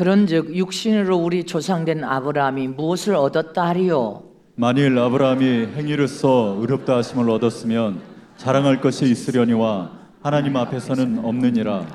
그런즉 육신으로 우리 조상된 아브라함이 무엇을 얻었다 하리요? 만일 아브라함이 행위로서 의롭다 하심을 얻었으면 자랑할 것이 있으려니와 하나님 앞에서는 없느니라.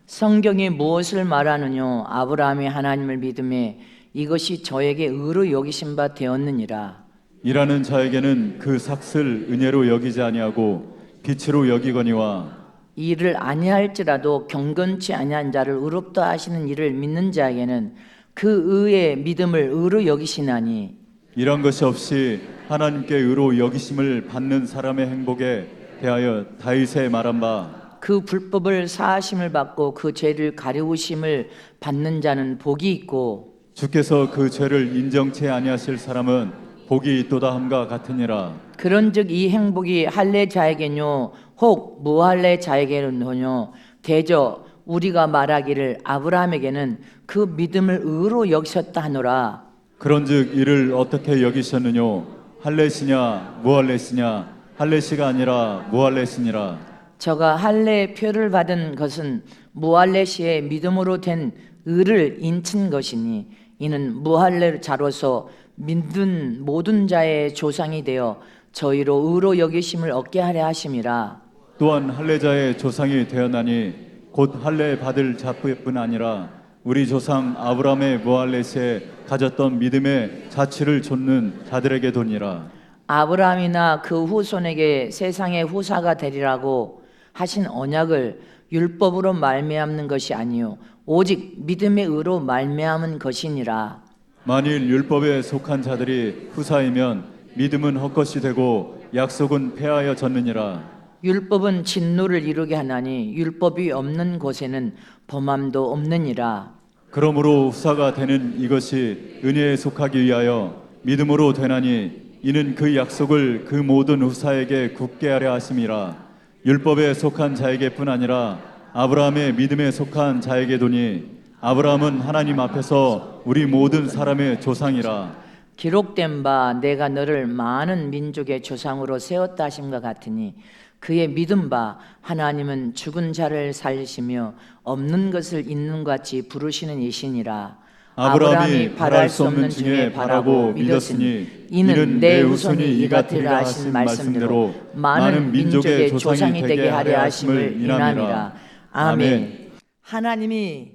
성경이 무엇을 말하느뇨? 아브라함이 하나님을 믿음에 이것이 저에게 의로 여기신 바 되었느니라. 일하는 자에게는 그 삭을 은혜로 여기지 아니하고 빛으로 여기거니와 일을 아니할지라도 경건치 아니한 자를 의롭다 하시는 일을 믿는 자에게는 그 의의 믿음을 의로 여기시나니 이런 것이 없이 하나님께 의로 여기심을 받는 사람의 행복에 대하여 다윗의 말한 바 그 불법을 사하심을 받고 그 죄를 가려우심을 받는 자는 복이 있고 주께서 그 죄를 인정치 아니하실 사람은 복이 있도다 함과 같으니라. 그런즉 이 행복이 할례 자에게뇨 혹 무할례 자에게는요 대저 우리가 말하기를 아브라함에게는 그 믿음을 의로 여기셨다 하노라. 그런즉 이를 어떻게 여기셨느뇨? 할례시냐 무할례시냐? 할례시가 아니라 무할례시니라. 저가 할례 표를 받은 것은 무할례 시에 믿음으로 된 의를 인친 것이니 이는 무할례 자로서 믿는 모든 자의 조상이 되어 저희로 의로 여기심을 얻게 하려 하심이라. 또한 할례자의 조상이 되었나니 곧 할례 받을 자뿐 아니라 우리 조상 아브라함의 무할례시에 가졌던 믿음의 자취를 좇는 자들에게도니라. 아브라함이나 그 후손에게 세상의 후사가 되리라고 하신 언약을 율법으로 말미암는 것이 아니요 오직 믿음의 의로 말미암은 것이니라. 만일 율법에 속한 자들이 후사이면 믿음은 헛것이 되고 약속은 폐하여 졌느니라. 율법은 진노를 이루게 하나니 율법이 없는 곳에는 범함도 없느니라. 그러므로 후사가 되는 이것이 은혜에 속하기 위하여 믿음으로 되나니 이는 그 약속을 그 모든 후사에게 굳게 하려 하심이라. 율법에 속한 자에게뿐 아니라 아브라함의 믿음에 속한 자에게도니 아브라함은 하나님 앞에서 우리 모든 사람의 조상이라. 기록된 바 내가 너를 많은 민족의 조상으로 세웠다 하심과 같으니 그의 믿은 바 하나님은 죽은 자를 살리시며 없는 것을 있는 것 같이 부르시는 이시니라. 아브라함이 바랄 수 없는 중에 바라고 믿었으니 이는 내 후손이 이가 되리라 하신 말씀대로 많은 민족의 조상이 되게 하려 하심을 인함이라. 아멘. 하나님이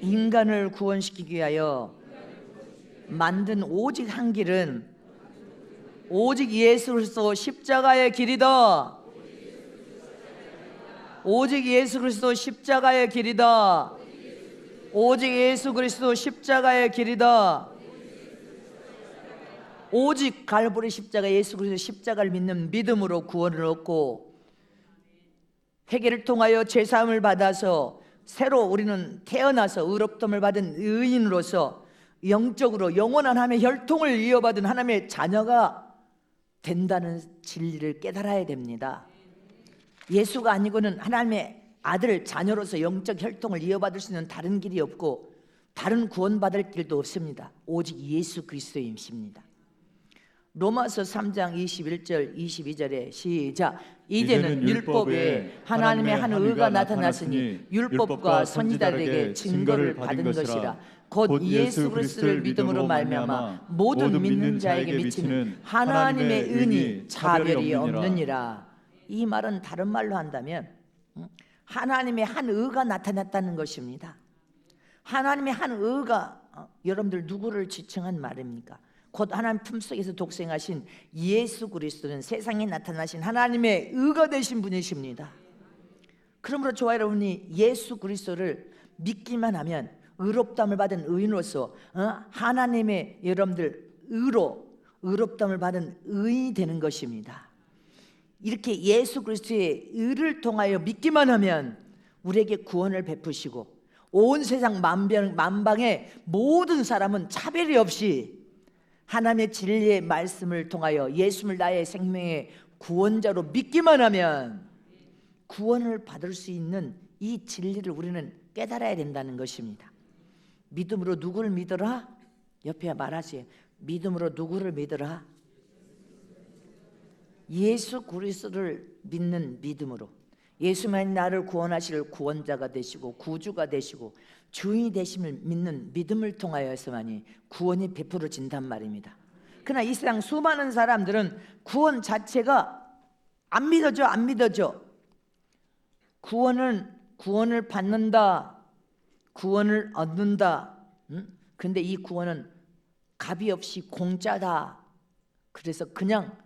인간을 구원시키기 위하여 만든 오직 한 길은 오직 예수 그리스도 십자가의 길이다. 오직 예수 그리스도 십자가의 길이다. 오직 예수 그리스도 십자가의 길이다. 오직 갈보리 십자가 예수 그리스도 십자가를 믿는 믿음으로 구원을 얻고 회개를 통하여 죄사함을 받아서 새로 우리는 태어나서 의롭다함을 받은 의인으로서 영적으로 영원한 하나님의 혈통을 이어받은 하나님의 자녀가 된다는 진리를 깨달아야 됩니다. 예수가 아니고는 하나님의 아들 자녀로서 영적 혈통을 이어받을 수 있는 다른 길이 없고 다른 구원받을 길도 없습니다. 오직 예수 그리스도이십니다. 로마서 3장 21절 22절에 시작. 이제는 율법 외에 하나님의 한 의가 나타났으니 율법과 선지자들에게 증거를 받은 것이라. 곧 예수 그리스도를 믿음으로 말미암아 모든 믿는 자에게 미치는 하나님의 은이 차별이 없느니라. 이 말은 다른 말로 한다면 하나님의 한 의가 나타났다는 것입니다. 하나님의 한 의가 여러분들 누구를 지칭한 말입니까? 곧 하나님 품속에서 독생하신 예수 그리스도는 세상에 나타나신 하나님의 의가 되신 분이십니다. 그러므로 저와 여러분이 예수 그리스도를 믿기만 하면 의롭다함을 받은 의인으로서 하나님의 여러분들 의롭다함을 받은 의인이 되는 것입니다. 이렇게 예수 그리스도의 의를 통하여 믿기만 하면 우리에게 구원을 베푸시고 온 세상 만방의 모든 사람은 차별이 없이 하나님의 진리의 말씀을 통하여 예수를 나의 생명의 구원자로 믿기만 하면 구원을 받을 수 있는 이 진리를 우리는 깨달아야 된다는 것입니다. 믿음으로 누구를 믿으라? 옆에 말하세요. 믿음으로 누구를 믿으라? 예수 그리스도를 믿는 믿음으로 예수만이 나를 구원하실 구원자가 되시고 구주가 되시고 주인이 되심을 믿는 믿음을 통하여서만이 구원이 베풀어진단 말입니다. 그러나 이 세상 수많은 사람들은 구원 자체가 안 믿어져. 구원을 받는다, 구원을 얻는다. 근데 이 구원은 값이 없이 공짜다. 그래서 그냥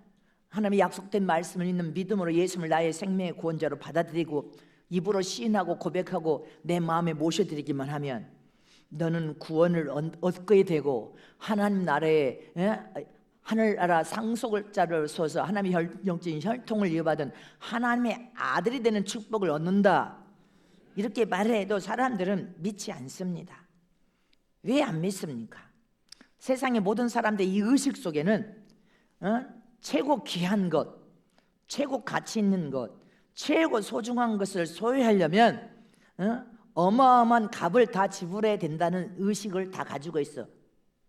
하나님의 약속된 말씀을 믿는 믿음으로 예수를 나의 생명의 구원자로 받아들이고 입으로 시인하고 고백하고 내 마음에 모셔드리기만 하면 너는 구원을 얻게 되고 하나님 나라에 하늘나라 상속자를 서서 하나님의 영적인 혈통을 이어받은 하나님의 아들이 되는 축복을 얻는다. 이렇게 말해도 사람들은 믿지 않습니다. 왜 안 믿습니까? 세상의 모든 사람들의 이 의식 속에는 최고 귀한 것, 최고 가치 있는 것, 최고 소중한 것을 소유하려면 어마어마한 값을 다 지불해야 된다는 의식을 다 가지고 있어.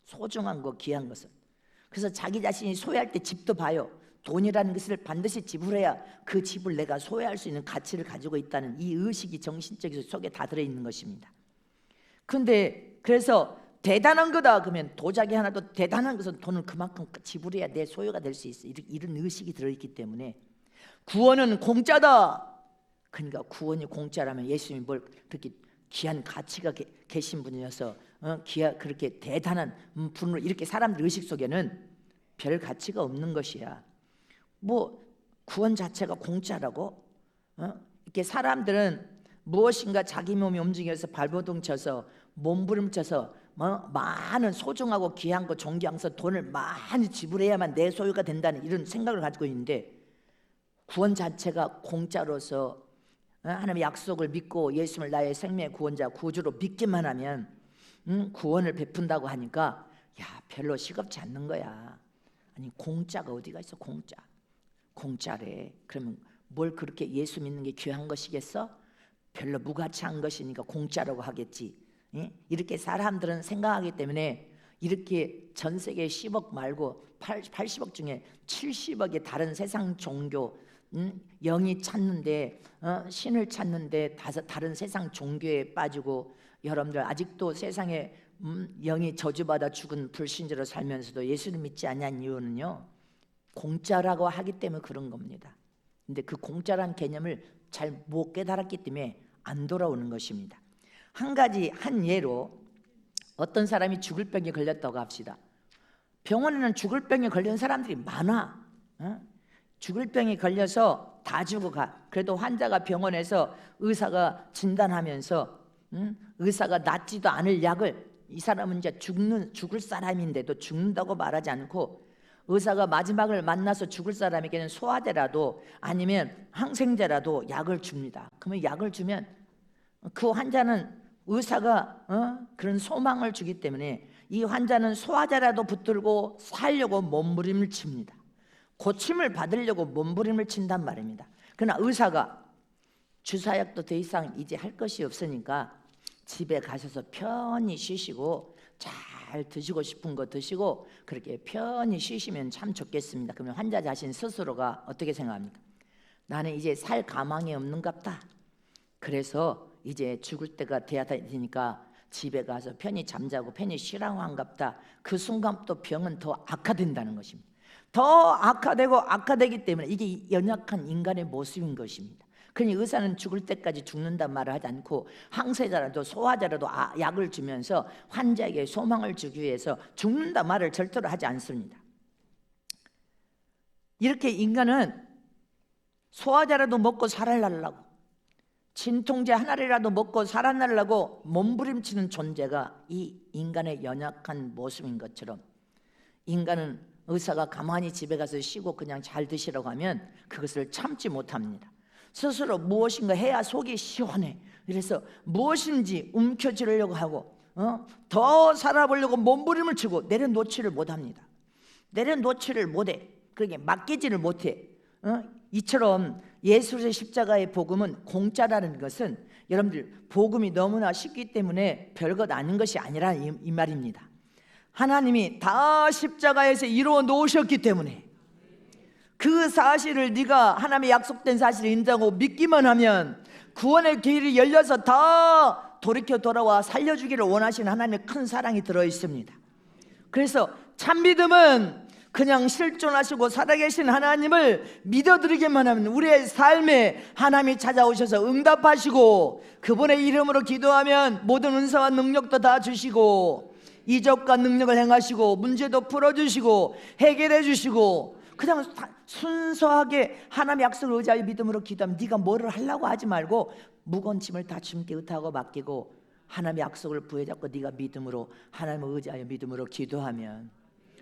소중한 것, 귀한 것을. 그래서 자기 자신이 소유할 때 집도 봐요. 돈이라는 것을 반드시 지불해야 그 집을 내가 소유할 수 있는 가치를 가지고 있다는 이 의식이 정신적인 속에 다 들어있는 것입니다. 근데 그래서 대단한 거다 그러면 도자기 하나도 대단한 것은 돈을 그만큼 지불해야 내 소유가 될 수 있어. 이런 의식이 들어있기 때문에 구원은 공짜다. 그러니까 구원이 공짜라면 예수님이 뭘 그렇게 귀한 가치가 계신 분이어서 그렇게 대단한 분으로 이렇게 사람들 의식 속에는 별 가치가 없는 것이야. 뭐 구원 자체가 공짜라고? 이렇게 사람들은 무엇인가 자기 몸이 움직여서 발버둥 쳐서 몸부림쳐서 많은 소중하고 귀한 거 존귀한 거 돈을 많이 지불해야만 내 소유가 된다는 이런 생각을 가지고 있는데 구원 자체가 공짜로서 하나님의 약속을 믿고 예수를 나의 생명의 구원자 구주로 믿기만 하면 구원을 베푼다고 하니까 야 별로 시급지 않는 거야. 아니 공짜가 어디가 있어. 공짜래. 그러면 뭘 그렇게 예수 믿는 게 귀한 것이겠어? 별로 무가치한 것이니까 공짜라고 하겠지. 이렇게 사람들은 생각하기 때문에 이렇게 전 세계 10억 말고 80억 중에 70억의 다른 세상 종교 영이 찾는데 신을 찾는데 다른 세상 종교에 빠지고 여러분들 아직도 세상에 영이 저주받아 죽은 불신자로 살면서도 예수를 믿지 않는 이유는요 공짜라고 하기 때문에 그런 겁니다. 근데 그 공짜란 개념을 잘 못 깨달았기 때문에 안 돌아오는 것입니다. 한 예로 어떤 사람이 죽을 병에 걸렸다고 합시다. 병원에는 죽을 병에 걸린 사람들이 많아. 죽을 병에 걸려서 다 죽어가. 그래도 환자가 병원에서 의사가 진단하면서 의사가 낫지도 않을 약을 이 사람은 이제 죽을 사람인데도 죽는다고 말하지 않고 의사가 마지막을 만나서 죽을 사람에게는 소화제라도 아니면 항생제라도 약을 줍니다. 그러면 약을 주면 그 환자는 의사가 그런 소망을 주기 때문에 이 환자는 소화제라도 붙들고 살려고 몸부림을 칩니다. 고침을 받으려고 몸부림을 친단 말입니다. 그러나 의사가 주사약도 더 이상 이제 할 것이 없으니까 집에 가셔서 편히 쉬시고 잘 드시고 싶은 거 드시고 그렇게 편히 쉬시면 참 좋겠습니다. 그러면 환자 자신 스스로가 어떻게 생각합니까? 나는 이제 살 가망이 없는갑다. 그래서 이제 죽을 때가 돼야 되니까 집에 가서 편히 잠자고 편히 쉬라고 한갑다. 그 순간 또 병은 더 악화된다는 것입니다. 더 악화되기 때문에 이게 연약한 인간의 모습인 것입니다. 그러니 의사는 죽을 때까지 죽는단 말을 하지 않고 항생제라도 소화제라도 약을 주면서 환자에게 소망을 주기 위해서 죽는다 말을 절대로 하지 않습니다. 이렇게 인간은 소화제라도 먹고 살아나려고 진통제 하나라도 먹고 살아나려고 몸부림치는 존재가 이 인간의 연약한 모습인 것처럼 인간은 의사가 가만히 집에 가서 쉬고 그냥 잘 드시라고 하면 그것을 참지 못합니다. 스스로 무엇인가 해야 속이 시원해. 그래서 무엇인지 움켜쥐려고 하고 더 살아보려고 몸부림을 치고 내려놓지를 못합니다. 내려놓지를 못해. 그러게 맡기지를 못해. 이처럼 예수의 십자가의 복음은 공짜라는 것은 여러분들 복음이 너무나 쉽기 때문에 별것 아닌 것이 아니라 이 말입니다. 하나님이 다 십자가에서 이루어 놓으셨기 때문에 그 사실을 네가 하나님의 약속된 사실을 인정하고 믿기만 하면 구원의 길이 열려서 다 돌이켜 돌아와 살려주기를 원하시는 하나님의 큰 사랑이 들어있습니다. 그래서 참 믿음은 그냥 실존하시고 살아계신 하나님을 믿어드리기만 하면 우리의 삶에 하나님이 찾아오셔서 응답하시고, 그분의 이름으로 기도하면 모든 은사와 능력도 다 주시고 이적과 능력을 행하시고 문제도 풀어주시고 해결해 주시고, 그냥 순수하게 하나님의 약속을 의지하여 믿음으로 기도하면 네가 뭐를 하려고 하지 말고 무거운 짐을 다 주님께 의탁하고 맡기고 하나님의 약속을 부여잡고 네가 믿음으로 하나님을 의지하여 믿음으로 기도하면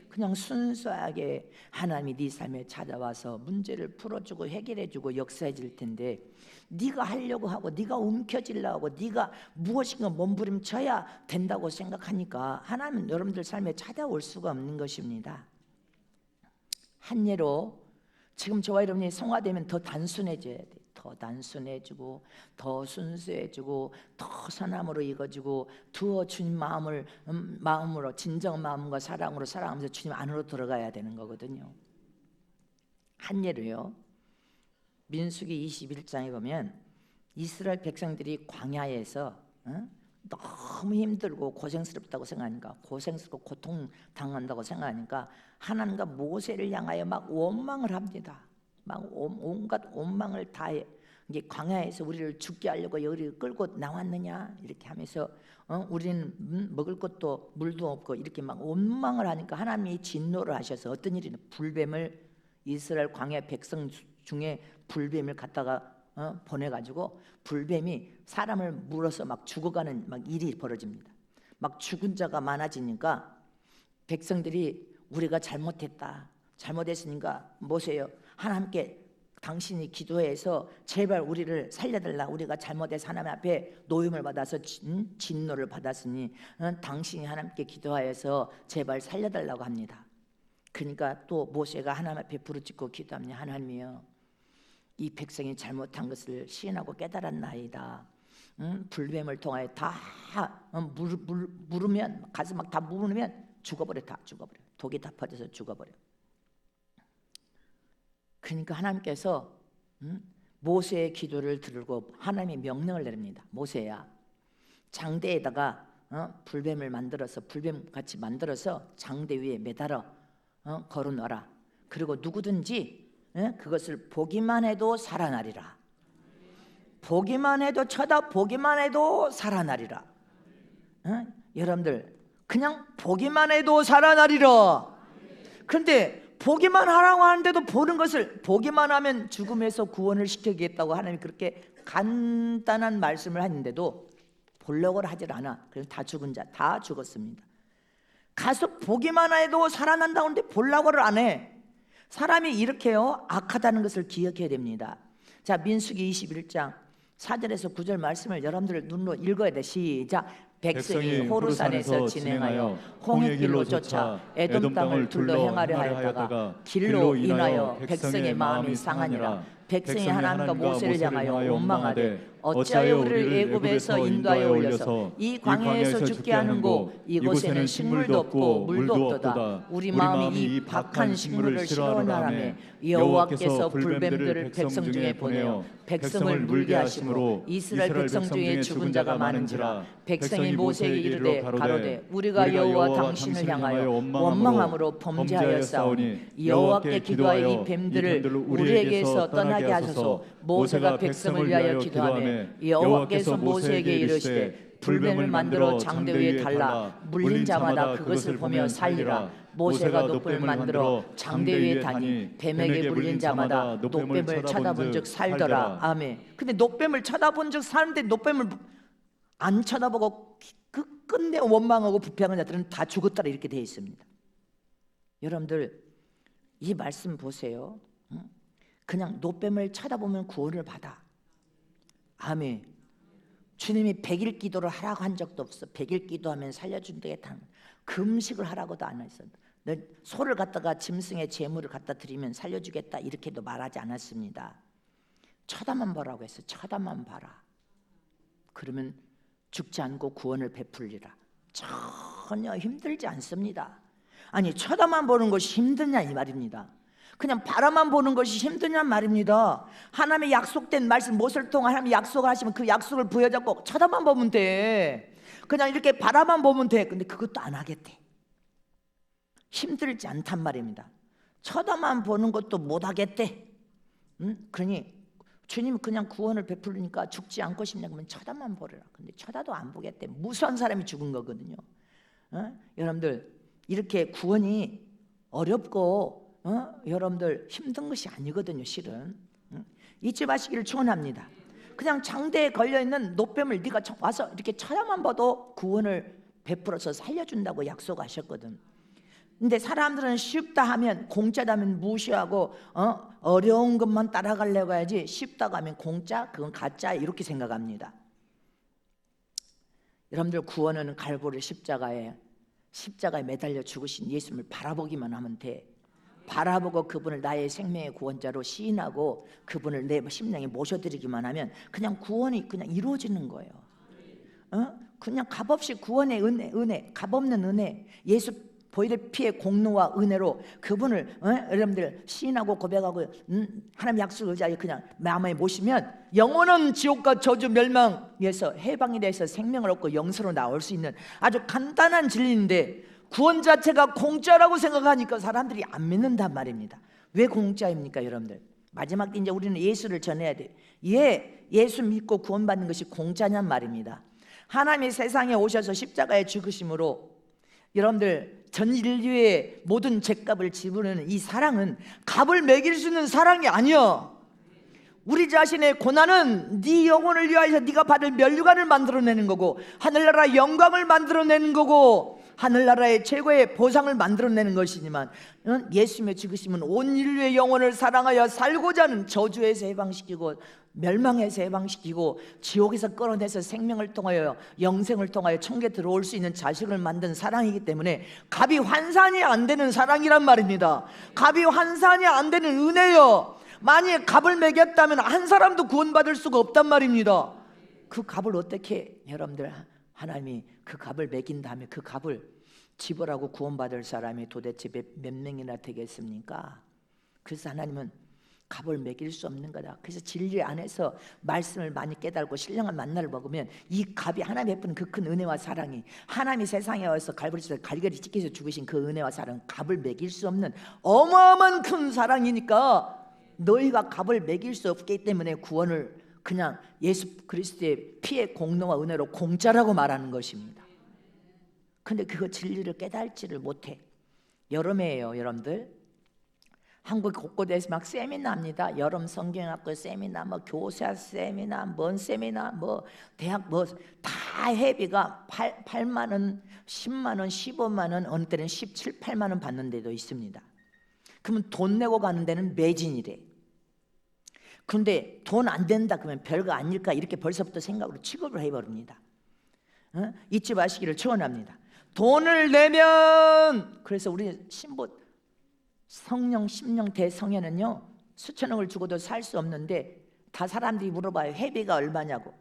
그냥 순수하게 하나님이 네 삶에 찾아와서 문제를 풀어주고 해결해주고 역사해질 텐데, 네가 하려고 하고 네가 움켜쥐려고 하고 네가 무엇인가 몸부림쳐야 된다고 생각하니까 하나님은 여러분들 삶에 찾아올 수가 없는 것입니다. 한 예로, 지금 저와 여러분이 성화되면 더 단순해져야 돼. 더 단순해지고 더 순수해지고 더 선함으로 익어지고 더 주님 마음으로 진정 마음과 사랑으로 살아가면서 주님 안으로 들어가야 되는 거거든요. 한 예로요, 민수기 21장에 보면 이스라엘 백성들이 광야에서 너무 힘들고 고생스럽다고 생각하니까, 고생스럽고 고통당한다고 생각하니까 하나님과 모세를 향하여 막 원망을 합니다. 막 온갖 원망을 다해. 이제 광야에서 우리를 죽게 하려고 여기를 끌고 나왔느냐 이렇게 하면서 우리는 먹을 것도 물도 없고 이렇게 막 원망을 하니까 하나님이 진노를 하셔서 어떤 일이 있냐, 불뱀을, 이스라엘 광야 백성 중에 불뱀을 갖다가 보내가지고 불뱀이 사람을 물어서 막 죽어가는 막 일이 벌어집니다. 막 죽은 자가 많아지니까 백성들이 우리가 잘못했으니까 모세요, 하나님께 당신이 기도해서 제발 우리를 살려달라, 우리가 잘못해서 하나님 앞에 노임을 받아서 진노를 받았으니 당신이 하나님께 기도하여서 제발 살려달라고 합니다. 그러니까 또 모세가 하나님 앞에 부르짖고 기도합니다. 하나님이여, 이 백성이 잘못한 것을 시인하고 깨달았나이다. 불뱀을 통하여 다 물으면, 가서 막 다 물으면 죽어버려. 다 죽어버려. 독이 다 퍼져서 죽어버려. 그러니까 하나님께서 모세의 기도를 들고 하나님이 명령을 내립니다. 모세야, 장대에다가 불뱀을 만들어서, 불뱀같이 만들어서 장대 위에 매달아 걸어놔라. 그리고 누구든지 그것을 보기만 해도 살아나리라. 보기만 해도, 쳐다보기만 해도 살아나리라. 여러분들 그냥 보기만 해도 살아나리라. 그런데 보기만 하라고 하는데도 보는 것을, 보기만 하면 죽음에서 구원을 시켜주겠다고 하나님이 그렇게 간단한 말씀을 하는데도 보려고 하질 않아. 그래서 다 죽은 자 다 죽었습니다. 가서 보기만 해도 살아난다고 하는데 보려고를 안 해. 사람이 이렇게요 악하다는 것을 기억해야 됩니다. 자, 민수기 21장 4절에서 9절 말씀을 여러분들 눈으로 읽어야 돼. 시작. 백성이 호르산에서 진행하여 홍해 길로 쫓아 에돔 땅을 둘러 행하려 하였다가 길로 인하여 백성의 마음이 상하니라. 백성이 하나님과 모세를 향하여 원망하되 어찌하여 우리를 애굽에서 인도하여 올려서 이 광야에서 죽게 하는고 이곳에는 식물도 없고 물도 없도다. 우리 마음이 이 박한 식물을 싫어하나라며 여호와께서 불뱀들을 백성 중에 보내어 백성을 물게 하심으로 이스라엘 백성 중에 죽은 자가 많은지라. 백성이 모세에게 이르되 가로되 우리가 여호와 당신을 향하여 원망함으로 범죄하였사오니 여호와께 기도하여 이 뱀들을 우리에게서 떠나게 하소서. 모세가 백성을 위하여 기도하며 여호와께서 모세에게 이르시되 불뱀을 만들어 장대 위에 달라 물린 자마다 그것을 보며 살리라. 모세가 놋뱀을 만들어 장대 위에 다니 뱀에게 물린 자마다 놋뱀을 쳐다본 즉 살더라. 아멘. 근데 놋뱀을 쳐다본 즉 사는데 놋뱀을 안 쳐다보고 끝내 원망하고 부패한 자들은 다 죽었다라 이렇게 되어 있습니다. 여러분들 이 말씀 보세요. 그냥 놋뱀을 쳐다보면 구원을 받아. 아멘. 주님이 100일 기도를 하라고 한 적도 없어. 100일 기도하면 살려준다겠다. 금식을 하라고도 안 했어. 너 소를 갖다가 짐승의 제물을 갖다 드리면 살려주겠다 이렇게도 말하지 않았습니다. 쳐다만 보라고 했어. 쳐다만 봐라. 그러면 죽지 않고 구원을 베풀리라. 전혀 힘들지 않습니다. 아니 쳐다만 보는 것이 힘드냐 이 말입니다. 그냥 바라만 보는 것이 힘드냔 말입니다. 하나님의 약속된 말씀, 못을 통해 하나님이 약속을 하시면 그 약속을 부여잡고 쳐다만 보면 돼. 그냥 이렇게 바라만 보면 돼. 근데 그것도 안 하겠대. 힘들지 않단 말입니다. 쳐다만 보는 것도 못 하겠대. 그러니 주님은 그냥 구원을 베풀으니까 죽지 않고 싶냐 그러면 쳐다만 보래라. 근데 쳐다도 안 보겠대. 무수한 사람이 죽은 거거든요. 여러분들 이렇게 구원이 어렵고 여러분들 힘든 것이 아니거든요. 실은 잊지 마시기를 축원합니다. 그냥 장대에 걸려있는 노뱀을 네가 와서 이렇게 쳐다만 봐도 구원을 베풀어서 살려준다고 약속하셨거든. 근데 사람들은 쉽다 하면, 공짜다 하면 무시하고 어려운 것만 따라가려고 해야지, 쉽다고 하면 공짜, 그건 가짜, 이렇게 생각합니다. 여러분들 구원은 갈보리 십자가에 매달려 죽으신 예수님을 바라보기만 하면 돼. 바라보고 그분을 나의 생명의 구원자로 시인하고 그분을 내 심령에 모셔드리기만 하면 그냥 구원이 그냥 이루어지는 거예요. 그냥 값없이 구원의 은혜, 값없는 은혜, 예수 보혈의 피의 공로와 은혜로 그분을 여러분들 시인하고 고백하고 하나님 약속을 의지하여 그냥 마음에 모시면 영원한 지옥과 저주 멸망에서 해방이 돼서 생명을 얻고 영생으로 나올 수 있는 아주 간단한 진리인데, 구원 자체가 공짜라고 생각하니까 사람들이 안 믿는단 말입니다. 왜 공짜입니까 여러분들? 마지막 때 이제 우리는 예수를 전해야 돼요. 예수 믿고 구원받는 것이 공짜냔 말입니다. 하나님이 세상에 오셔서 십자가에 죽으심으로 여러분들 전 인류의 모든 죄값을 지불하는 이 사랑은 값을 매길 수 있는 사랑이 아니야. 우리 자신의 고난은 네 영혼을 위하여 네가 받을 면류관을 만들어내는 거고, 하늘나라 영광을 만들어내는 거고, 하늘나라의 최고의 보상을 만들어내는 것이지만, 예수님의 죽으심은 온 인류의 영혼을 사랑하여 살고자 하는 저주에서 해방시키고 멸망에서 해방시키고 지옥에서 끌어내서 생명을 통하여 영생을 통하여 천국에 들어올 수 있는 자식을 만든 사랑이기 때문에 값이 환산이 안 되는 사랑이란 말입니다. 값이 환산이 안 되는 은혜요. 만약에 값을 매겼다면 한 사람도 구원받을 수가 없단 말입니다. 그 값을 어떻게, 여러분들, 하나님이 그 값을 매긴 다음에 그 값을 지불하고 구원받을 사람이 도대체 몇 명이나 되겠습니까? 그래서 하나님은 값을 매길 수 없는 거다. 그래서 진리 안에서 말씀을 많이 깨달고 신령한 만나를 먹으면 이 값이, 하나님이 베푸는 그 큰 은혜와 사랑이, 하나님이 세상에 와서 갈보리에서 갈갈이 찢겨서 죽으신 그 은혜와 사랑, 값을 매길 수 없는 어마어마한 큰 사랑이니까 너희가 값을 매길 수 없기 때문에 구원을 그냥 예수 그리스도의 피의 공로와 은혜로 공짜라고 말하는 것입니다. 근데 그 진리를 깨달지를 못해. 여름이에요 여러분들. 한국 곳곳에서 막 세미나입니다. 여름 성경학교 세미나, 뭐 교사 세미나, 뭔 세미나, 뭐 대학 뭐 다 회비가 8만 원, 10만 원, 15만 원, 어느 때는 17, 8만 원 받는 데도 있습니다. 그러면 돈 내고 가는 데는 매진이래. 그런데 돈 안 된다 그러면 별거 아닐까, 이렇게 벌써부터 생각으로 취급을 해버립니다. 잊지 마시기를 축원합니다. 돈을 내면, 그래서 우리 신부 성령, 심령, 대성회는요 수천억을 주고도 살 수 없는데, 다 사람들이 물어봐요. 회비가 얼마냐고.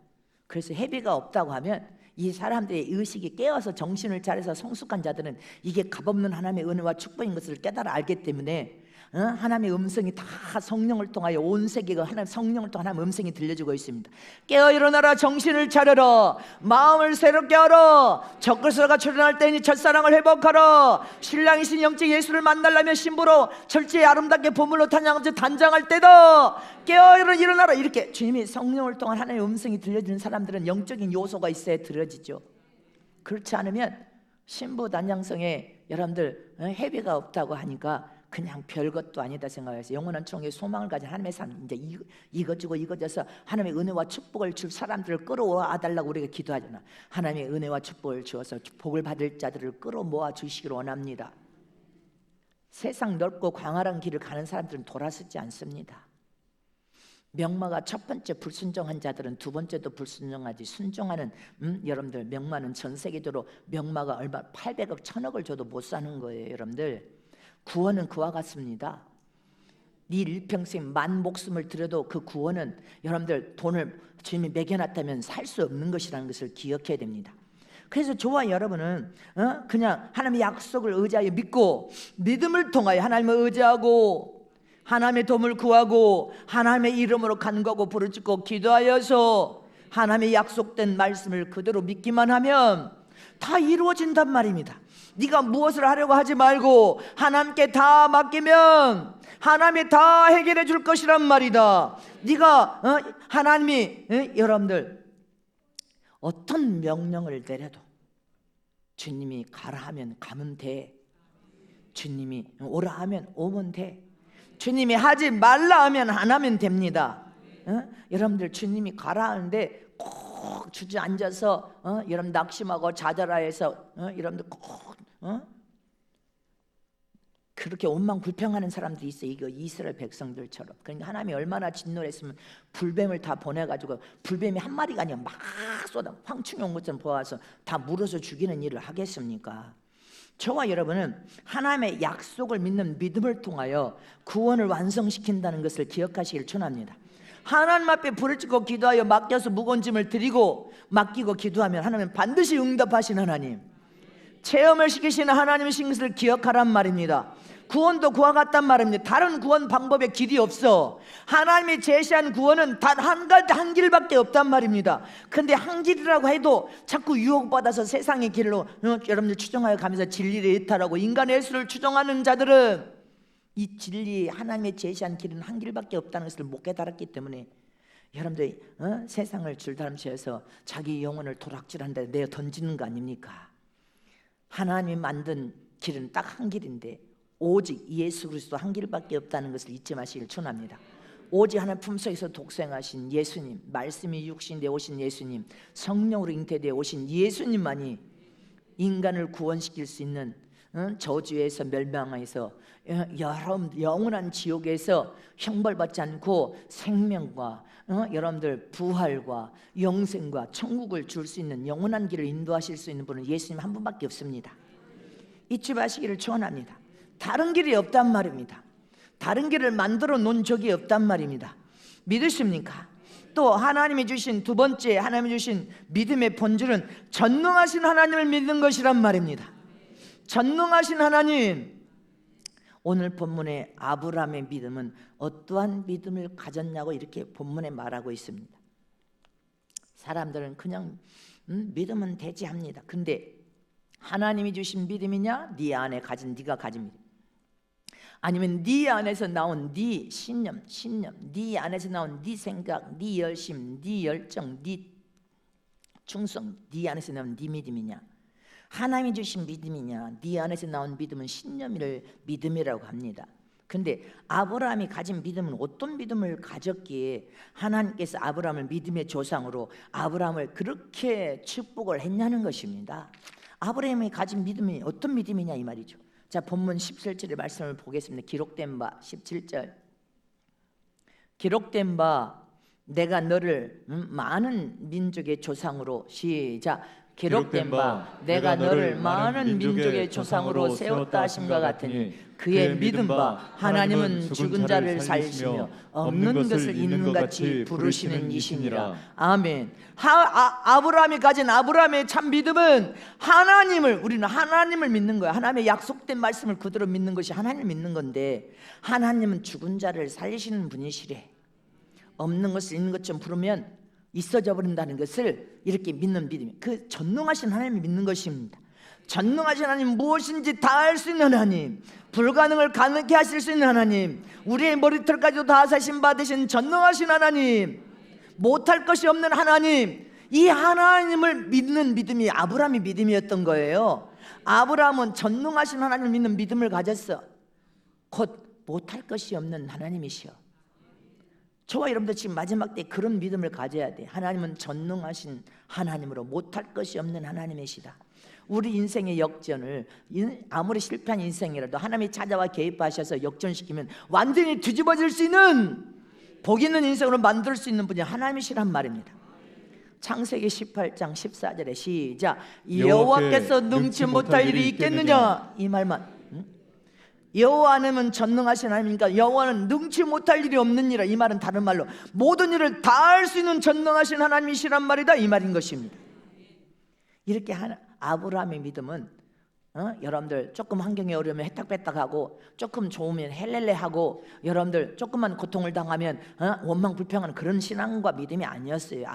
그래서 회비가 없다고 하면 이 사람들의 의식이 깨어서 정신을 차려서 성숙한 자들은 이게 값없는 하나님의 은혜와 축복인 것을 깨달아 알기 때문에 하나님의 음성이 다 성령을 통하여 온 세계가 하나님 성령을 통해 하나님의 음성이 들려주고 있습니다. 깨어 일어나라, 정신을 차려라, 마음을 새롭게 하라, 적그리스도가 출현할 때니 첫사랑을 회복하라, 신랑이신 영적 예수를 만나려면 신부로 철저히 아름답게 보물로 단장할 때다. 깨어 일어나라. 이렇게 주님이 성령을 통한 하나님의 음성이 들려주는 사람들은 영적인 요소가 있어야 들어지죠. 그렇지 않으면 신부 단장성에 여러분들 회비가 없다고 하니까 그냥 별것도 아니다 생각해서 영원한 천국의 소망을 가진 하나님의 삶, 이제 이거 주고 이거 줘서 하나님의 은혜와 축복을 줄 사람들을 끌어와 달라고 우리가 기도하잖아. 하나님의 은혜와 축복을 주어서 복을 받을 자들을 끌어모아 주시기를 원합니다. 세상 넓고 광활한 길을 가는 사람들은 돌아서지 않습니다. 명마가 첫 번째 불순종한 자들은 두 번째도 불순종하지 순종하는 여러분들, 명마는 전 세계적으로 명마가 얼마 800억 1000억을 줘도 못 사는 거예요. 여러분들, 구원은 그와 같습니다. 네 일평생 만 목숨을 들여도 그 구원은 여러분들 돈을 주님이 매겨놨다면 살 수 없는 것이라는 것을 기억해야 됩니다. 그래서 저와 여러분은 그냥 하나님의 약속을 의지하여 믿고 믿음을 통하여 하나님을 의지하고 하나님의 도움을 구하고 하나님의 이름으로 간구하고 부르짖고 기도하여서 하나님의 약속된 말씀을 그대로 믿기만 하면 다 이루어진단 말입니다. 네가 무엇을 하려고 하지 말고 하나님께 다 맡기면 하나님이 다 해결해 줄 것이란 말이다. 네가 하나님이 여러분들 어떤 명령을 내려도 주님이 가라 하면 가면 돼. 주님이 오라 하면 오면 돼. 주님이 하지 말라 하면 안 하면 됩니다. 여러분들 주님이 가라 하는데 꼭 주저앉아서 여러분 낙심하고 좌절해서 여러분들 꼭 그렇게 원망불평하는 사람들이 있어요. 이거 이스라엘 백성들처럼. 그러니까 하나님이 얼마나 진노했으면 불뱀을 다 보내가지고 불뱀이 한 마리가 아니라 막 쏟아 황충이 온 것처럼 보아서 다 물어서 죽이는 일을 하겠습니까? 저와 여러분은 하나님의 약속을 믿는 믿음을 통하여 구원을 완성시킨다는 것을 기억하시길 축원합니다. 하나님 앞에 부르짖고 기도하여 맡겨서 무거운 짐을 드리고 맡기고 기도하면 하나님은 반드시 응답하신 하나님, 체험을 시키시는 하나님이신 것을 기억하란 말입니다. 구원도 그와 같단 말입니다. 다른 구원 방법에 길이 없어. 하나님이 제시한 구원은 단 한 길밖에 없단 말입니다. 근데 한 길이라고 해도 자꾸 유혹받아서 세상의 길로 여러분들 추종하여 가면서 진리를 이탈하고 인간의 예수를 추종하는 자들은 이 진리 하나님의 제시한 길은 한 길밖에 없다는 것을 못 깨달았기 때문에 여러분들이 세상을 줄다름치해서 자기 영혼을 도락질한 데 내어 던지는 거 아닙니까? 하나님이 만든 길은 딱 한 길인데 오직 예수 그리스도 한 길밖에 없다는 것을 잊지 마시길 축원합니다. 오직 하나님 품속에서 독생하신 예수님, 말씀이 육신되어 오신 예수님, 성령으로 잉태되어 오신 예수님만이 인간을 구원시킬 수 있는 저주에서 멸망에서 영원한 지옥에서 형벌받지 않고 생명과 여러분들 부활과 영생과 천국을 줄 수 있는 영원한 길을 인도하실 수 있는 분은 예수님 한 분밖에 없습니다. 잊지 마시기를 축원합니다. 다른 길이 없단 말입니다. 다른 길을 만들어 놓은 적이 없단 말입니다. 믿으십니까? 또 하나님이 주신 두 번째 하나님이 주신 믿음의 본질은 전능하신 하나님을 믿는 것이란 말입니다. 전능하신 하나님. 오늘 본문의 아브라함의 믿음은 어떠한 믿음을 가졌냐고 이렇게 본문에 말하고 있습니다. 사람들은 그냥 믿으면 되지 합니다. 근데 하나님이 주신 믿음이냐, 네 안에 가진 네가 가진 믿음, 아니면 네 안에서 나온 네 신념, 네 안에서 나온 네 생각, 네 열심, 네 열정, 네 충성, 네 안에서 나온 네 믿음이냐, 하나님이 주신 믿음이냐, 네 안에서 나온 믿음은 신념을 믿음이라고 합니다. 근데 아브라함이 가진 믿음은 어떤 믿음을 가졌기에 하나님께서 아브라함을 믿음의 조상으로 아브라함을 그렇게 축복을 했냐는 것입니다. 아브라함이 가진 믿음이 어떤 믿음이냐 이 말이죠. 자, 본문 17절의 말씀을 보겠습니다. 기록된 바 17절. 기록된 바 내가 너를 많은 민족의 조상으로 시작. 기록된 바 내가 너를 많은 민족의 조상으로 세웠다 하심과 같으니 그의 믿음 바 하나님은 죽은 자를 살리시며 없는 것을 있는 것 같이 부르시는 이시니라. 아멘. 아브라함이 가진 아브라함의 참 믿음은 우리는 하나님을 믿는 거야. 하나님의 약속된 말씀을 그대로 믿는 것이 하나님을 믿는 건데, 하나님은 죽은 자를 살리시는 분이시래. 없는 것을 있는 것처럼 부르면 있어져 버린다는 것을 이렇게 믿는 믿음이, 그 전능하신 하나님을 믿는 것입니다. 전능하신 하나님, 무엇인지 다 할 수 있는 하나님, 불가능을 가능케 하실 수 있는 하나님, 우리의 머리털까지도 다 사신 받으신 전능하신 하나님, 못할 것이 없는 하나님, 이 하나님을 믿는 믿음이 아브라함의 믿음이었던 거예요. 아브라함은 전능하신 하나님을 믿는 믿음을 가졌어. 곧 못할 것이 없는 하나님이시여. 저와 여러분들 지금 마지막 때 그런 믿음을 가져야 돼. 하나님은 전능하신 하나님으로 못할 것이 없는 하나님이시다. 우리 인생의 역전을 아무리 실패한 인생이라도 하나님이 찾아와 개입하셔서 역전시키면 완전히 뒤집어질 수 있는 복 있는 인생으로 만들 수 있는 분이 하나님이시란 말입니다. 창세기 18장 14절에 시작. 여호와께서 능치 못할 일이 있겠느냐, 이 말만. 여호와 하나님은 전능하신 하나님이니까 여호와는 능치 못할 일이 없느니라. 이 말은 다른 말로 모든 일을 다 할 수 있는 전능하신 하나님이시란 말이다, 이 말인 것입니다. 이렇게 아브라함의 믿음은 여러분들 조금 환경이 어려우면 해탁배탁하고, 조금 좋으면 헬렐레하고, 여러분들 조금만 고통을 당하면 원망 불평하는 그런 신앙과 믿음이 아니었어요.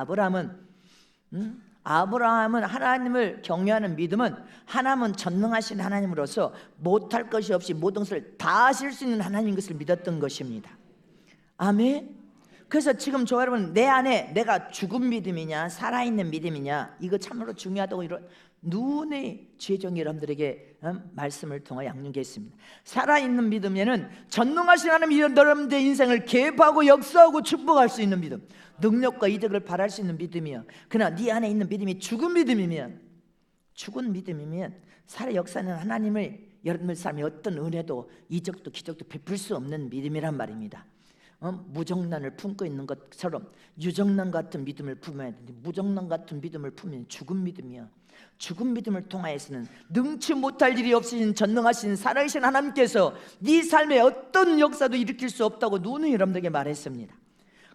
아브라함은 하나님을 경외하는 믿음은 하나님은 전능하신 하나님으로서 못할 것이 없이 모든 것을 다 하실 수 있는 하나님인 것을 믿었던 것입니다. 아멘. 그래서 지금 저 여러분, 내 안에 내가 죽은 믿음이냐 살아있는 믿음이냐, 이거 참으로 중요하다고 이런 눈의 지혜종 여러분들에게 말씀을 통해 양육했습니다. 살아있는 믿음에는 전능하신 하나님이 여러분들의 인생을 개입하고 역사하고 축복할 수 있는 믿음, 능력과 이득을 바랄 수 있는 믿음이요. 그러나 네 안에 있는 믿음이 죽은 믿음이면 살아 역사는 하나님을 여러분들 삶에 어떤 은혜도 이적도 기적도 베풀 수 없는 믿음이란 말입니다. 무정란을 품고 있는 것처럼 유정란 같은 믿음을 품어야 되는데, 무정란 같은 믿음을 품으면 죽은 믿음이야. 죽은 믿음을 통하여서는 능치 못할 일이 없으신 전능하신 살아계신 하나님께서 네 삶에 어떤 역사도 일으킬 수 없다고 누누이 여러분들에게 말했습니다.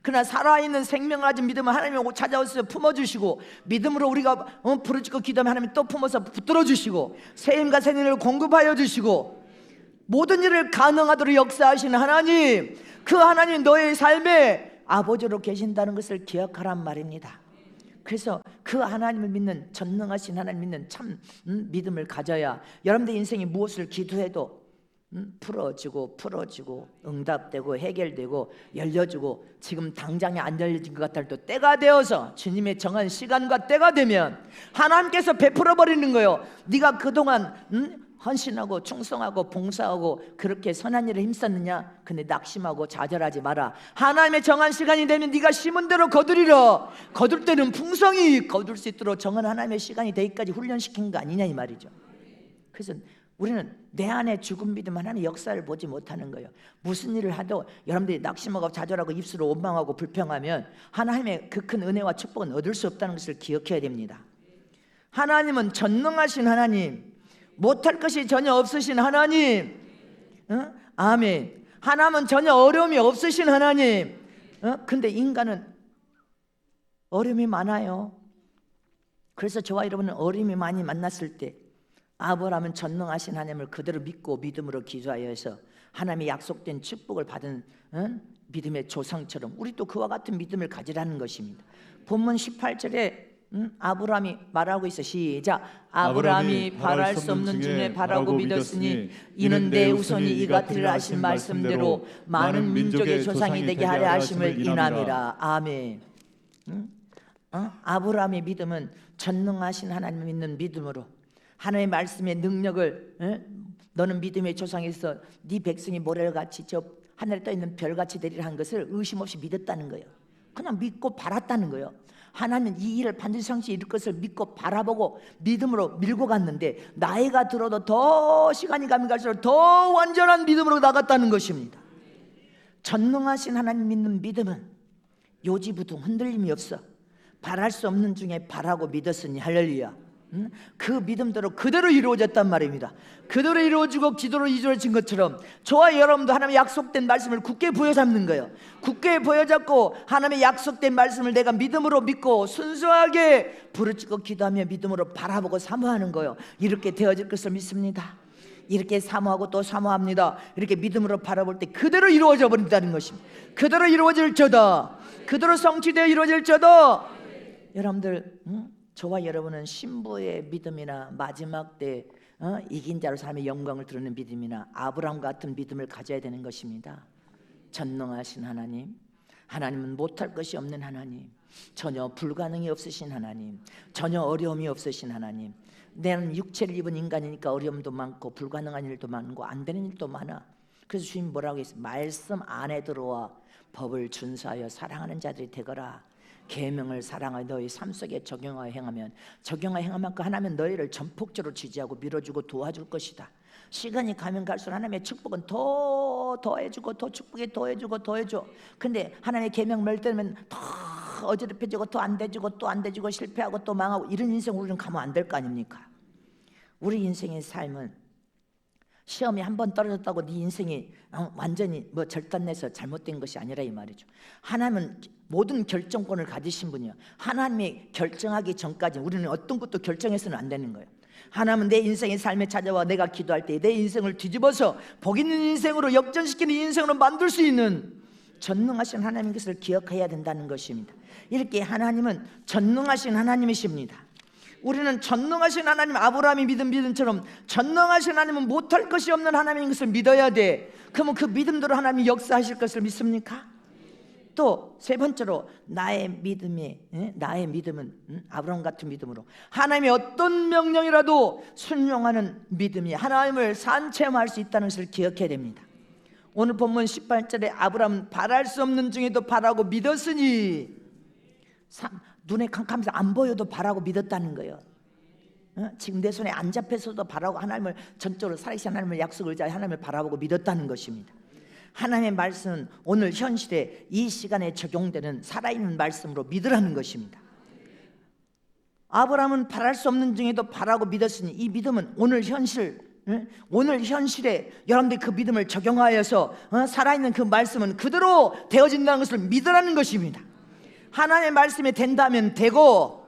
그러나 살아있는 생명을 가진 믿음은 하나님이 찾아오셔서 품어주시고, 믿음으로 우리가 부르짖고 기도하면 하나님이 또 품어서 붙들어주시고, 새힘과 새능을 공급하여 주시고, 모든 일을 가능하도록 역사하시는 하나님, 그 하나님 너의 삶에 아버지로 계신다는 것을 기억하란 말입니다. 그래서 그 하나님을 믿는, 전능하신 하나님 믿는 참 믿음을 가져야 여러분들 인생이 무엇을 기도해도 풀어지고 응답되고 해결되고 열려지고, 지금 당장에 안 열려진 것 같아도 때가 되어서 주님의 정한 시간과 때가 되면 하나님께서 베풀어 버리는 거예요. 네가 그동안 헌신하고 충성하고 봉사하고 그렇게 선한 일에 힘썼느냐? 근데 낙심하고 좌절하지 마라. 하나님의 정한 시간이 되면 네가 심은 대로 거두리라. 거둘 때는 풍성히 거둘 수 있도록 정한 하나님의 시간이 되기까지 훈련시킨 거 아니냐 이 말이죠. 그래서 우리는 내 안에 죽은 믿음 하나님의 역사를 보지 못하는 거예요. 무슨 일을 하도 여러분들이 낙심하고 좌절하고 입술로 원망하고 불평하면 하나님의 그 큰 은혜와 축복은 얻을 수 없다는 것을 기억해야 됩니다. 하나님은 전능하신 하나님, 못할 것이 전혀 없으신 하나님, 아멘. 하나님은 전혀 어려움이 없으신 하나님. 근데 인간은 어려움이 많아요. 그래서 저와 여러분은 어려움이 많이 만났을 때 아브라함은 전능하신 하나님을 그대로 믿고 믿음으로 기도하여서 하나님의 약속된 축복을 받은 믿음의 조상처럼 우리도 그와 같은 믿음을 가지라는 것입니다. 본문 18절에 아브라함이 말하고 있어. 시작. 아브라함이 바랄 수 없는 중에 바라고 믿었으니 이는 내 후손이 이 같으리라 하신 말씀대로 많은 민족의 조상이 되게 하려 하심을 인함이라. 아멘. 아브라함의 믿음은 전능하신 하나님을 믿는 믿음으로 하나님의 말씀의 능력을, 너는 믿음의 조상에서 네 백성이 모래같이 저 하늘에 떠있는 별같이 되리라 한 것을 의심 없이 믿었다는 거예요. 그냥 믿고 바랐다는 거예요. 하나님은 이 일을 반드시 성취 이룰 것을 믿고 바라보고 믿음으로 밀고 갔는데, 나이가 들어도 더 시간이 가면 갈수록 더 완전한 믿음으로 나갔다는 것입니다. 전능하신 하나님 믿는 믿음은 요지부동 흔들림이 없어. 바랄 수 없는 중에 바라고 믿었으니 할렐루야. 그 믿음대로 그대로 이루어졌단 말입니다. 그대로 이루어지고 기도로 이루어진 것처럼 저와 여러분도 하나님의 약속된 말씀을 굳게 부여잡는 거예요. 굳게 부여잡고 하나님의 약속된 말씀을 내가 믿음으로 믿고 순수하게 부르짖고 기도하며 믿음으로 바라보고 사모하는 거예요. 이렇게 되어질 것을 믿습니다. 이렇게 사모하고 또 사모합니다. 이렇게 믿음으로 바라볼 때 그대로 이루어져 버린다는 것입니다. 그대로 이루어질 저다. 그대로 성취되어 이루어질 저다. 여러분들, 저와 여러분은 신부의 믿음이나 마지막 때 이긴 자로 삶의 영광을 드러내는 믿음이나 아브라함 같은 믿음을 가져야 되는 것입니다. 전능하신 하나님, 하나님은 못할 것이 없는 하나님, 전혀 불가능이 없으신 하나님, 전혀 어려움이 없으신 하나님. 내는 육체를 입은 인간이니까 어려움도 많고 불가능한 일도 많고 안 되는 일도 많아. 그래서 주님 뭐라고 했어요? 말씀 안에 들어와 법을 준수하여 사랑하는 자들이 되거라. 계명을 사랑하여 너희 삶 속에 적용하여 행하면 그 하나님 너희를 전폭적으로 지지하고 밀어주고 도와줄 것이다. 시간이 가면 갈수록 하나님의 축복은 더해주고 더 축복이 더해줘. 근데 하나님의 계명 멸되면 더 어지럽혀지고 더 안 돼지고 또 안 돼지고 실패하고 또 망하고, 이런 인생 우리는 가면 안 될 거 아닙니까? 우리 인생의 삶은 시험이 한 번 떨어졌다고 네 인생이 완전히 절단내서 잘못된 것이 아니라 이 말이죠. 하나님은 모든 결정권을 가지신 분이요. 하나님이 결정하기 전까지 우리는 어떤 것도 결정해서는 안 되는 거예요. 하나님은 내 인생의 삶에 찾아와 내가 기도할 때 내 인생을 뒤집어서 복 있는 인생으로 역전시키는 인생으로 만들 수 있는 전능하신 하나님인 것을 기억해야 된다는 것입니다. 이렇게 하나님은 전능하신 하나님이십니다. 우리는 전능하신 하나님, 아브라함이 믿은 믿음처럼 전능하신 하나님은 못할 것이 없는 하나님인 것을 믿어야 돼. 그러면 그 믿음대로 하나님이 역사하실 것을 믿습니까? 또 세 번째로 나의 믿음은 아브라함 같은 믿음으로 하나님의 어떤 명령이라도 순종하는 믿음이 하나님을 산체험할 수 있다는 것을 기억해야 됩니다. 오늘 본문 18절에 아브라함은 바랄 수 없는 중에도 바라고 믿었으니, 눈에 캄캄해서 안 보여도 바라고 믿었다는 거예요. 지금 내 손에 안 잡혀서도 바라고 하나님을 전적으로 살아계신 하나님을 약속을 의지하여 하나님을 바라보고 믿었다는 것입니다. 하나님의 말씀은 오늘 현실에 이 시간에 적용되는 살아있는 말씀으로 믿으라는 것입니다. 아브라함은 바랄 수 없는 중에도 바라고 믿었으니, 이 믿음은 오늘 현실에 여러분들이 그 믿음을 적용하여서 살아있는 그 말씀은 그대로 되어진다는 것을 믿으라는 것입니다. 하나님의 말씀이 된다면 되고,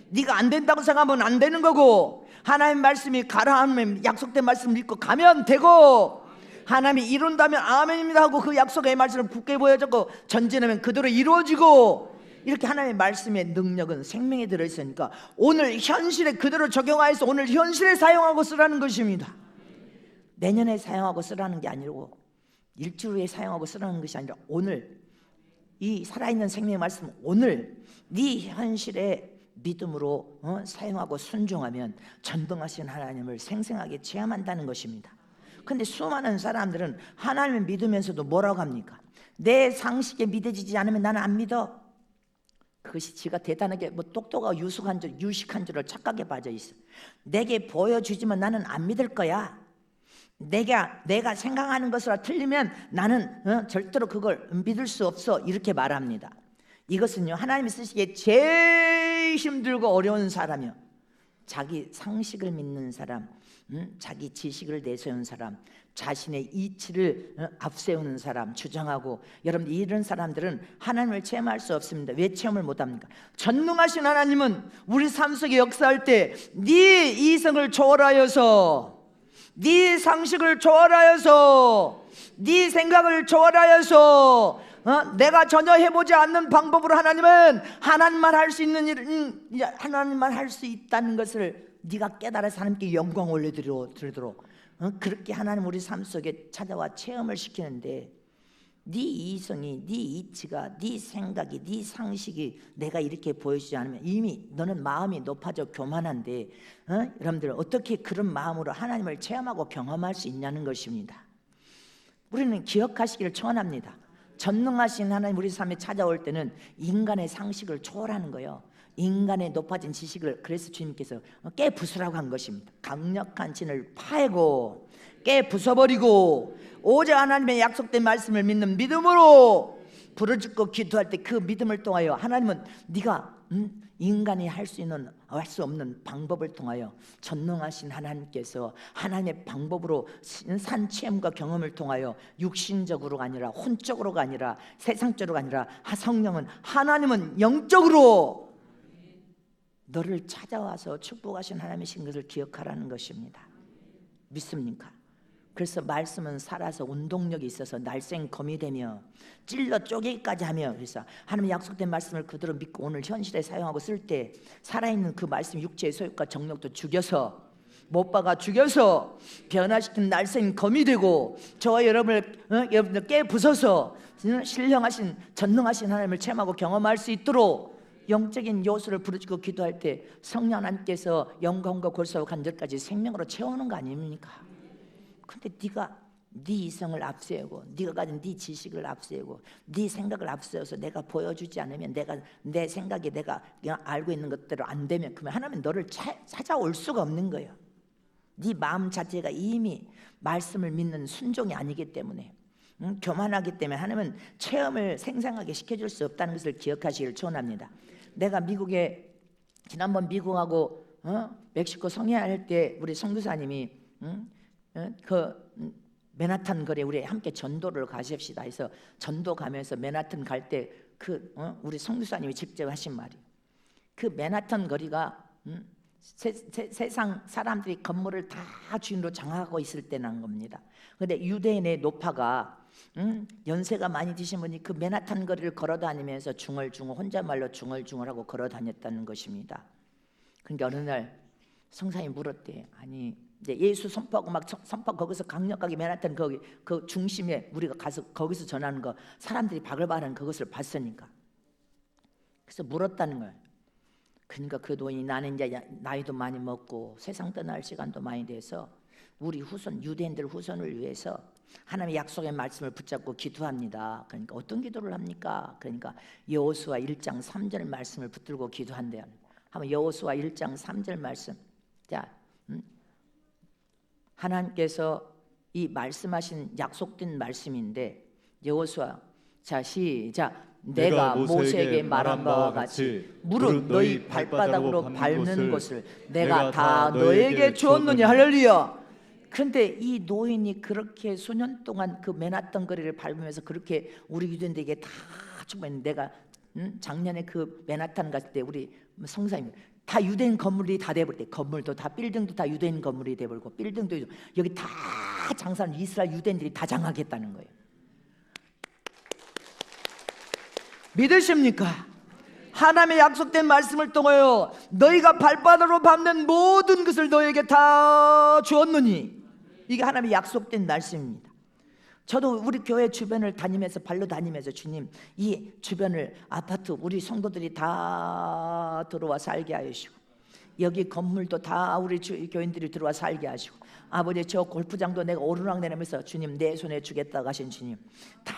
네가 안 된다고 생각하면 안 되는 거고, 하나님의 말씀이 가라 하면 약속된 말씀을 믿고 가면 되고, 하나님이 이룬다면 아멘입니다 하고 그 약속의 말씀을 굳게 보여주고 전진하면 그대로 이루어지고, 이렇게 하나님의 말씀의 능력은 생명에 들어있으니까 오늘 현실에 그대로 적용하여서 오늘 현실에 사용하고 쓰라는 것입니다. 내년에 사용하고 쓰라는 게 아니고 일주일 후에 사용하고 쓰라는 것이 아니라 오늘 이 살아있는 생명의 말씀, 오늘 네 현실에 믿음으로 사용하고 순종하면 전능하신 하나님을 생생하게 체험한다는 것입니다. 근데 수많은 사람들은 하나님을 믿으면서도 뭐라고 합니까? 내 상식에 믿어지지 않으면 나는 안 믿어. 그것이 지가 대단하게 똑똑하고 유식한 줄을 착각에 빠져 있어. 내게 보여주지만 나는 안 믿을 거야. 내가 생각하는 것으로 틀리면 나는 절대로 그걸 믿을 수 없어, 이렇게 말합니다. 이것은요, 하나님이 쓰시기에 제일 힘들고 어려운 사람이요, 자기 상식을 믿는 사람, 자기 지식을 내세우는 사람, 자신의 이치를 앞세우는 사람, 주장하고, 여러분 이런 사람들은 하나님을 체험할 수 없습니다. 왜 체험을 못합니까? 전능하신 하나님은 우리 삶 속에 역사할 때 네 이성을 초월하여서, 네 상식을 초월하여서, 네 생각을 초월하여서 내가 전혀 해보지 않는 방법으로 하나님만 할 수 있는 일은 하나님만 할 수 있다는 것을 네가 깨달아서 하나님께 영광 올려드리도록 그렇게 하나님 우리 삶 속에 찾아와 체험을 시키는데, 네 이성이, 네 이치가, 네 생각이, 네 상식이 내가 이렇게 보여주지 않으면 이미 너는 마음이 높아져 교만한데 여러분들 어떻게 그런 마음으로 하나님을 체험하고 경험할 수 있냐는 것입니다. 우리는 기억하시기를 청원합니다. 전능하신 하나님 우리 삶에 찾아올 때는 인간의 상식을 초월하는 거예요. 인간의 높아진 지식을, 그래서 주님께서 깨부수라고 한 것입니다. 강력한 진을 파고 깨부숴버리고 오직 하나님의 약속된 말씀을 믿는 믿음으로 부르짖고 기도할 때 그 믿음을 통하여 하나님은 네가 인간이 할 수 없는 방법을 통하여 전능하신 하나님께서 하나님의 방법으로 산 체험과 경험을 통하여 육신적으로가 아니라 혼적으로가 아니라 세상적으로가 아니라 성령은, 하나님은 영적으로 너를 찾아와서 축복하신 하나님이신 것을 기억하라는 것입니다. 믿습니까? 그래서 말씀은 살아서 운동력이 있어서 날쌘검이 되며 찔러 쪼개기까지 하며, 그래서 하나님의 약속된 말씀을 그대로 믿고 오늘 현실에 사용하고 쓸 때 살아있는 그 말씀 육체의 소욕과 정욕도 죽여서, 못 박아 죽여서 변화시킨 날쌘 검이 되고 저와 여러분들 깨부숴서 신령하신 전능하신 하나님을 체험하고 경험할 수 있도록 영적인 요소를 부르짖고 기도할 때 성령 하나님께서 영광과 골수와 간절까지 생명으로 채우는 거 아닙니까? 근데 네가 네 이성을 앞세우고 네가 가진 네 지식을 앞세우고 네 생각을 앞세워서 내가 보여주지 않으면, 내 생각이 내가 그냥 알고 있는 것대로 안 되면, 그러면 하나님은 너를 찾아올 수가 없는 거예요. 네 마음 자체가 이미 말씀을 믿는 순종이 아니기 때문에, 교만하기 때문에 하나님은 체험을 생생하게 시켜줄 수 없다는 것을 기억하시기를 초원합니다. 내가 지난번 미국하고 멕시코 성회할 때 우리 선교사님이 그 맨하탄 거리에 우리 함께 전도를 가십시다 해서 전도 가면서 맨하탄 갈 때 우리 선교사님이 직접 하신 말이, 그 맨하탄 거리가 세상 사람들이 건물을 다 주인으로 장악하고 있을 때 난 겁니다. 그런데 유대인의 노파가 연세가 많이 드신 분이 그 맨하탄 거리를 걸어 다니면서 중얼중얼 혼잣말로 중얼중얼하고 걸어 다녔다는 것입니다. 그러니까 어느 날 성사님이 물었대요. 아니 이제 예수 선포하고 막 선포 거기서 강력하게 맨하탄 거기 그 중심에 우리가 가서 거기서 전하는 거 사람들이 바글바글한 그것을 봤으니까 그래서 물었다는 거예요. 그러니까 그 노인이 나는 이제 나이도 많이 먹고 세상 떠날 시간도 많이 돼서 우리 후손 유대인들 후손을 위해서 하나님의 약속의 말씀을 붙잡고 기도합니다. 그러니까 어떤 기도를 합니까? 그러니까 여호수아 1장 3절 말씀을 붙들고 기도한대요. 한번 여호수아 1장 3절 말씀. 자, 하나님께서 이 말씀하신 약속된 말씀인데 여호수아 자 시작. 내가 모세에게 말한 바와 같이 무릇 너희 발바닥으로 밟는 것을 내가 다 너에게 주었느냐. 할렐루야. 근데 이 노인이 그렇게 수년 동안 그 맨하탄 거리를 밟으면서 그렇게 우리 유대인들에게 다 주면 내가 작년에 그 맨하탄 갔을 때 우리 성사님 다 유대인 건물이 다 돼버릴 때 건물도 다 빌딩도 다 유대인 건물이 돼버리고 빌딩도 여기 다 장사하는 이스라엘 유대인들이 다 장악했다는 거예요. 믿으십니까? 하나님의 약속된 말씀을 통하여 너희가 발바닥으로 밟는 모든 것을 너에게 다 주었느니 이게 하나님의 약속된 말씀입니다. 저도 우리 교회 주변을 다니면서 발로 다니면서 주님 이 주변을 아파트 우리 성도들이 다 들어와 살게 하시고 여기 건물도 다 우리 교인들이 들어와 살게 하시고 아버지 저 골프장도 내가 오르락내리면서 주님 내 손에 주겠다고 하신 주님 다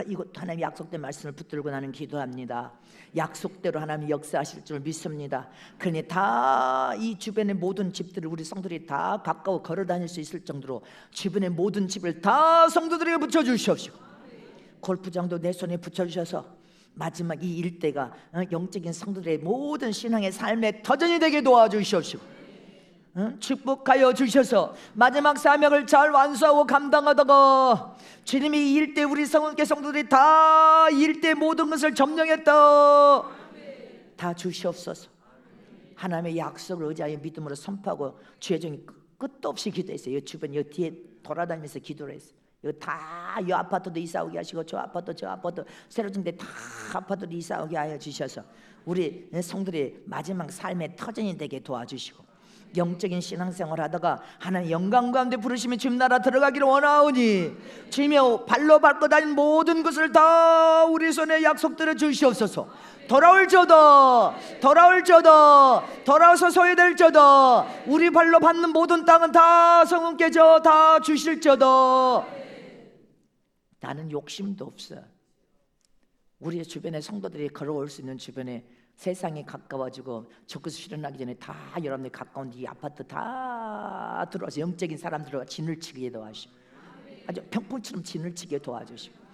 이것도 하나님 약속된 말씀을 붙들고 나는 기도합니다. 약속대로 하나님이 역사하실 줄 믿습니다. 그러니 다 이 주변의 모든 집들을 우리 성도들이 다 가까워 걸어 다닐 수 있을 정도로 주변의 모든 집을 다 성도들에게 붙여주시옵시고 골프장도 내 손에 붙여주셔서 마지막 이 일대가 영적인 성도들의 모든 신앙의 삶의 터전이 되게 도와주시옵시고 축복하여 주셔서 마지막 사명을 잘 완수하고 감당하다가 주님이 이 일대 우리 성도들이 다 이 일대 모든 것을 점령했다 다 주시옵소서. 하나님의 약속을 의지하여 믿음으로 선포하고 주의 종이 끝도 없이 기도했어요. 주변 여 뒤에 돌아다니면서 기도를 했어요. 여기 다 이 아파트도 이사 오게 하시고 저 아파트 새로 짓는데 다 아파트도 이사 오게 하여 주셔서 우리 성도들의 마지막 삶의 터전이 되게 도와주시고 영적인 신앙생활 하다가 하나님 영광 가운데 부르시면 주님 나라 들어가기를 원하오니 주님여 발로 밟고 다닌 모든 것을 다 우리 손에 약속들어 주시옵소서. 돌아와서 소유될저다 우리 발로 밟는 모든 땅은 다 성은께 다 주실저다. 나는 욕심도 없어. 우리 주변에 성도들이 걸어올 수 있는 주변에 세상이 가까워지고 저것을 실현하기 전에 다 여러분들 가까운 이 아파트 다 들어와서 영적인 사람들과 진을 치게 도와주시고 아주 병풍처럼 진을 치게 도와주시고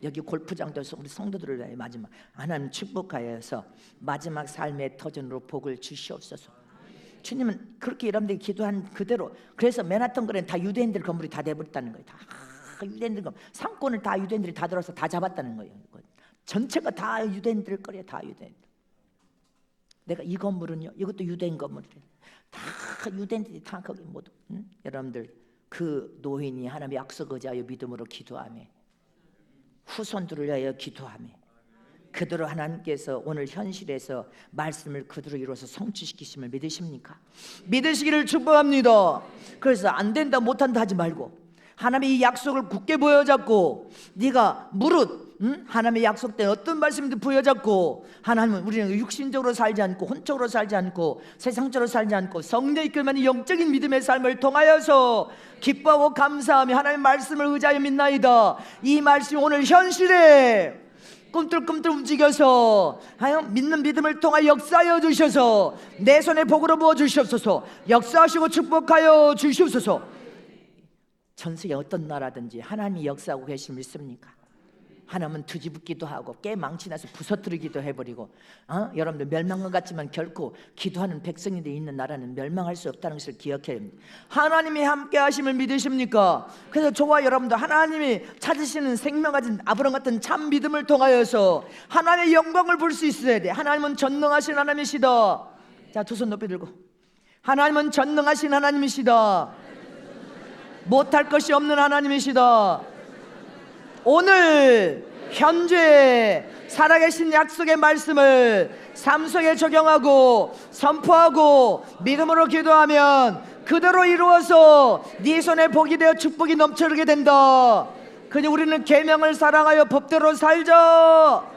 여기 골프장도 우리 성도들을 위해 마지막 하나님 축복하여서 마지막 삶의 터전으로 복을 주시옵소서. 주님은 그렇게 여러분들이 기도한 그대로 그래서 맨하탄 거리는 다 유대인들 건물이 다 돼버렸다는 거예요. 다 유대인들 건물 상권을 다 유대인들이 다 들어서 다 잡았다는 거예요. 전체가 다 유대인들 거리에 다 유대인들. 내가 이 건물은요 이것도 유대인 건물이래. 다 유대인들이 다 거기 모두 여러분들 그 노인이 하나님의 약속 의지하여 믿음으로 기도하며 후손들을 위하여 기도하며 그대로 하나님께서 오늘 현실에서 말씀을 그대로 이루어서 성취시키심을 믿으십니까? 믿으시기를 축복합니다. 그래서 안 된다 못한다 하지 말고 하나님의 이 약속을 굳게 부여잡고 네가 무릇 하나님의 약속된 어떤 말씀도 부여잡고 하나님은 우리는 육신적으로 살지 않고 혼적으로 살지 않고 세상적으로 살지 않고 성령 이끌면 영적인 믿음의 삶을 통하여서 기뻐하고 감사하며 하나님의 말씀을 의지하여 믿나이다. 이 말씀이 오늘 현실에 꿈틀꿈틀 움직여서 믿는 믿음을 통하여 역사하여 주셔서 내 손에 복으로 부어 주시옵소서. 역사하시고 축복하여 주시옵소서. 전 세계 어떤 나라든지 하나님이 역사하고 계심을 믿습니까? 하나님은 뒤집기도 하고 깨망치나서 부서뜨리기도 해버리고 여러분들 멸망과 같지만 결코 기도하는 백성인들이 있는 나라는 멸망할 수 없다는 것을 기억해야 합니다. 하나님이 함께 하심을 믿으십니까? 그래서 저와 여러분들 하나님이 찾으시는 생명 가진 아브라함 같은 참 믿음을 통하여서 하나님의 영광을 볼 수 있어야 돼. 하나님은 전능하신 하나님이시다. 자, 두 손 높이 들고 하나님은 전능하신 하나님이시다. 못할 것이 없는 하나님이시다. 오늘 현재 살아계신 약속의 말씀을 삶 속에 적용하고 선포하고 믿음으로 기도하면 그대로 이루어서 네 손에 복이 되어 축복이 넘쳐나게 된다. 그냥 우리는 계명을 사랑하여 법대로 살자.